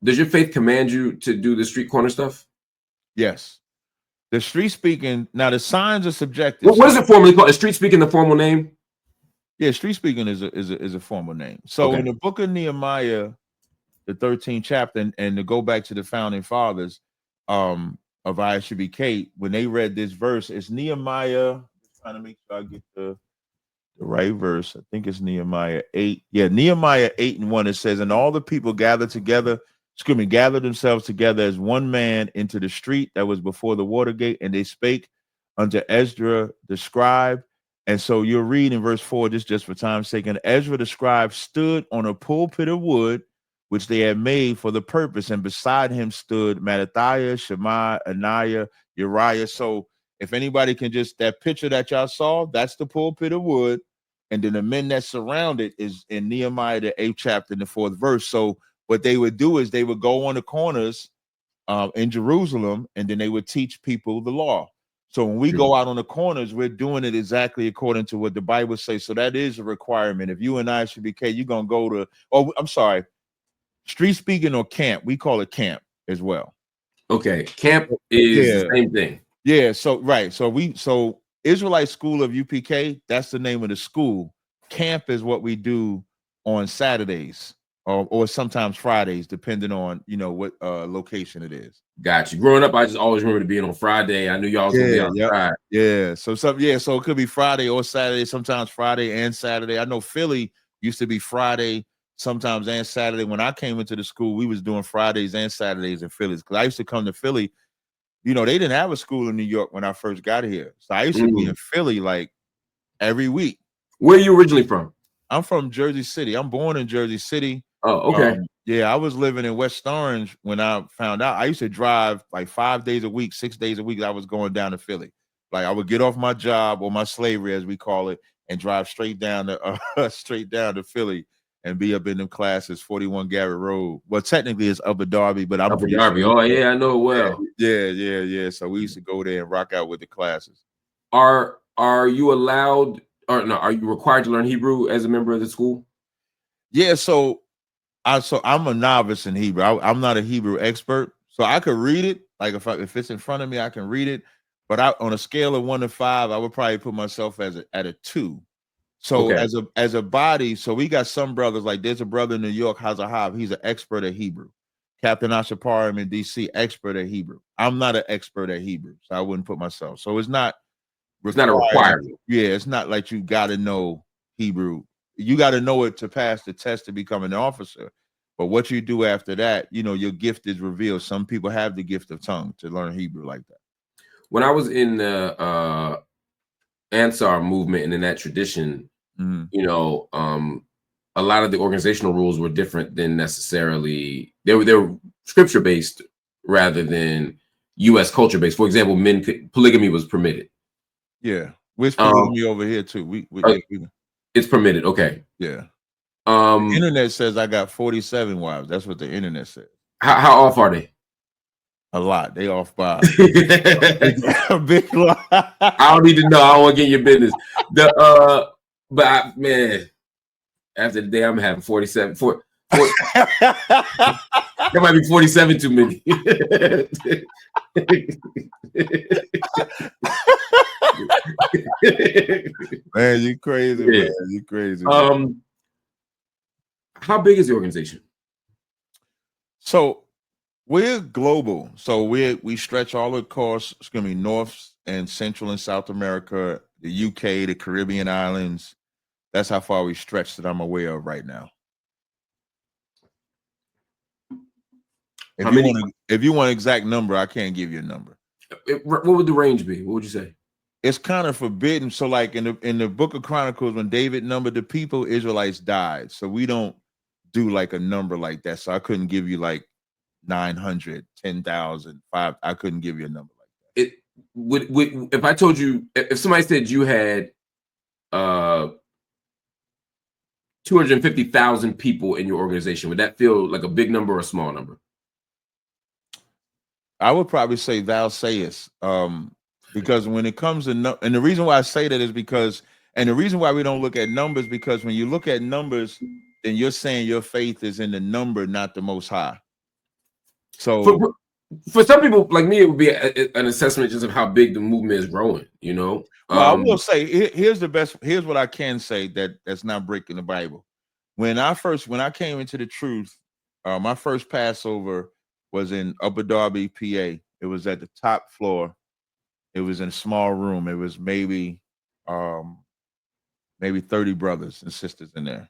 Does your faith command you to do the street corner stuff? Yes. The street speaking, now the signs are subjective. What is it formally called? Is street speaking the formal name? Yeah, street speaking is a formal name. So in the book of Nehemiah, the 13th chapter, and to go back to the founding fathers of ISUPK, when they read this verse, it's Nehemiah. I'm trying to make sure I get the right verse. I think it's Nehemiah 8. Yeah, Nehemiah 8:1. It says, and all the people gathered themselves together as one man into the street that was before the water gate, and they spake unto Ezra the scribe. And so you'll read in verse 4, just for time's sake, and Ezra the scribe stood on a pulpit of wood, which they had made for the purpose, and beside him stood Mattathiah, Shema, Ananiah, Uriah. So if anybody can just, that picture that y'all saw, that's the pulpit of wood. And then the men that surround it is in Nehemiah, the 8th chapter, and the 4th verse. So what they would do is they would go on the corners in Jerusalem, and then they would teach people the law. So when we go out on the corners, we're doing it exactly according to what the Bible says. So that is a requirement. If you and I should be, you're going to go to, street speaking or camp. We call it camp as well. Okay. Camp is the same thing. Yeah. So, right. So Israelite School of UPK, that's the name of the school. Camp is what we do on Saturdays or sometimes Fridays, depending on, what location it is. Got you. Growing up, I just always remember being on Friday. I knew y'all was gonna be outside. Yeah. So it could be Friday or Saturday, sometimes Friday and Saturday. I know Philly used to be Friday sometimes and Saturday. When I came into the school, we was doing Fridays and Saturdays in Philly. Because I used to come to Philly. They didn't have a school in New York when I first got here. So I used to be in Philly like every week. Where are you originally from? I'm from Jersey City. I'm born in Jersey City. Oh, okay. I was living in West Orange when I found out. I used to drive like 5 days a week, 6 days a week. I was going down to Philly. Like I would get off my job or my slavery, as we call it, and drive straight down to Philly and be up in them classes, 41 Garrett Road. Well, technically it's Upper Darby, but I'm Upper Darby. Oh, yeah, I know it well. Yeah. So we used to go there and rock out with the classes. Are you allowed, or no, are you required to learn Hebrew as a member of the school? Yeah, so I'm a novice in Hebrew. I'm not a Hebrew expert, so I could read it. Like if it's in front of me, I can read it. But on a scale of 1 to 5, I would probably put myself at a 2. So as a body, so we got some brothers, like there's a brother in New York, Hazahav. He's an expert at Hebrew. Captain Tazaryach in DC, expert at Hebrew. I'm not an expert at Hebrew, so I wouldn't put myself. So it's not a requirement. Yeah, it's not like you got to know Hebrew. You got to know it to pass the test to become an officer. But what you do after that, your gift is revealed. Some people have the gift of tongue to learn Hebrew like that. When I was in the Ansar movement and in that tradition, a lot of the organizational rules were different than necessarily they were scripture based rather than U.S. culture based. For example, polygamy was permitted. Yeah, we're polygamy over here too. It's permitted. Okay. Yeah. The internet says I got 47 wives. That's what the internet says. How off are they? A lot. They off by a big lot. I don't need to know. I don't want to get your business. Man, after the day I'm having 47. There might be 47 too many. Man, you crazy, man. You crazy. How big is the organization? So we're global. So we stretch all across. It's gonna be North and Central and South America, the UK, the Caribbean islands. That's how far we stretch that I'm aware of right now. If you want an exact number, I can't give you a number. What would the range be? What would you say? It's kind of forbidden. So like in the book of Chronicles, when David numbered the people, Israelites died. So we don't do like a number like that. So I couldn't give you like 900, 10,000, 5. I couldn't give you a number like that. It would if I told you, if somebody said you had 250,000 people in your organization, would that feel like a big number or a small number? I would probably say thou sayest, because when it comes to and the reason why I say that is because, and the reason why we don't look at numbers, because when you look at numbers, then you're saying your faith is in the number, not the Most High. So for some people like me, it would be an assessment just of how big the movement is growing. You know. Well, I will say here's what I can say that's not breaking the Bible. When I came into the truth, my first Passover was in Upper Darby, PA. It was at the top floor. It was in a small room. It was maybe 30 brothers and sisters in there.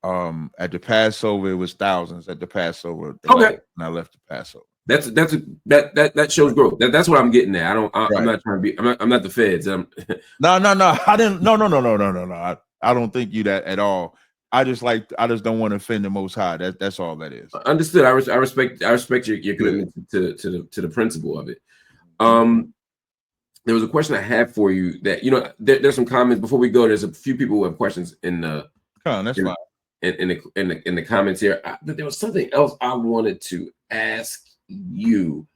At the Passover, it was thousands at the Passover. Okay. When I left the Passover. That shows growth. That's what I'm getting at. I'm not trying to be. I'm not the feds. No. I didn't. No. I don't think you that at all. I just don't want to offend the Most High. That's all that is. Understood. I respect your commitment to the principle of it. There was a question I had for you that there's some comments before we go. There's a few people who have questions in the. That's fine. In the comments here, there was something else I wanted to ask you.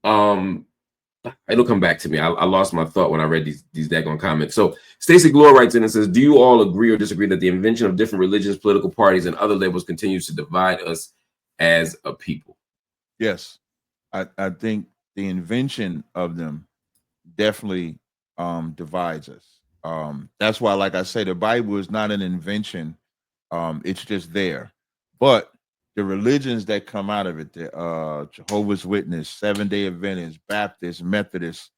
It'll come back to me. I lost my thought when I read these daggone comments. So Stacy Glore writes in and says, do you all agree or disagree that the invention of different religions, political parties, and other labels continues to divide us as a people? Yes. I think the invention of them definitely divides us. That's why, like I say, the Bible is not an invention. It's just there. But the religions that come out of it, the Jehovah's Witness, Seventh-day Adventists, Baptists, Methodists,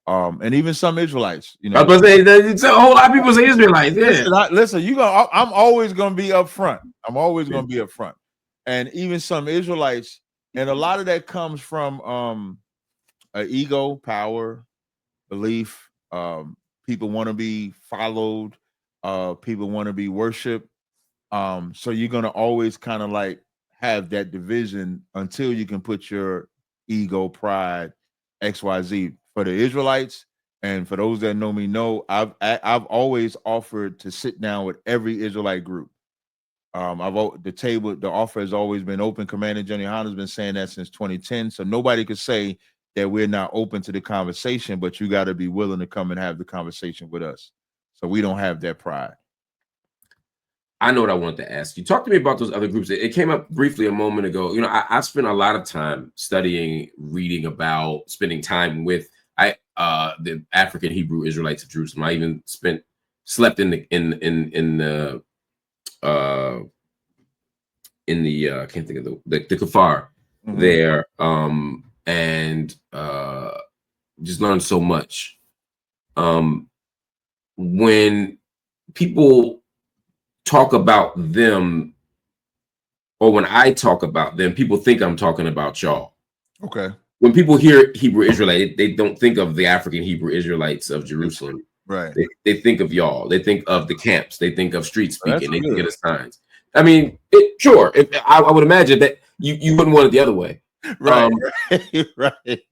and even some Israelites. I was going to say, a whole lot of people say Israelites. Yeah. Listen, I'm always going to be up front. I'm always going to be up front. And even some Israelites, and a lot of that comes from ego, power, belief. People want to be followed. People want to be worshipped. So you're going to always kind of like have that division until you can put your ego, pride, XYZ. For the Israelites, and for those that know me, I've always offered to sit down with every Israelite group. The offer has always been open. Commander General Honda's been saying that since 2010. So nobody could say that we're not open to the conversation, but you got to be willing to come and have the conversation with us. So we don't have that pride. I know what I wanted to ask you. Talk to me about those other groups. It came up briefly a moment ago. I spent a lot of time studying, reading about, spending time with the African Hebrew Israelites of Jerusalem. I even slept in the I can't think of the kafar there, and just learned so much. When people talk about them, or when I talk about them, people think I'm talking about y'all. Okay. When people hear Hebrew Israelite, they don't think of the African Hebrew Israelites of Jerusalem. Right. They think of y'all. They think of the camps. They think of street speaking. They think of the signs. I mean, I would imagine that you wouldn't want it the other way. Right. Right.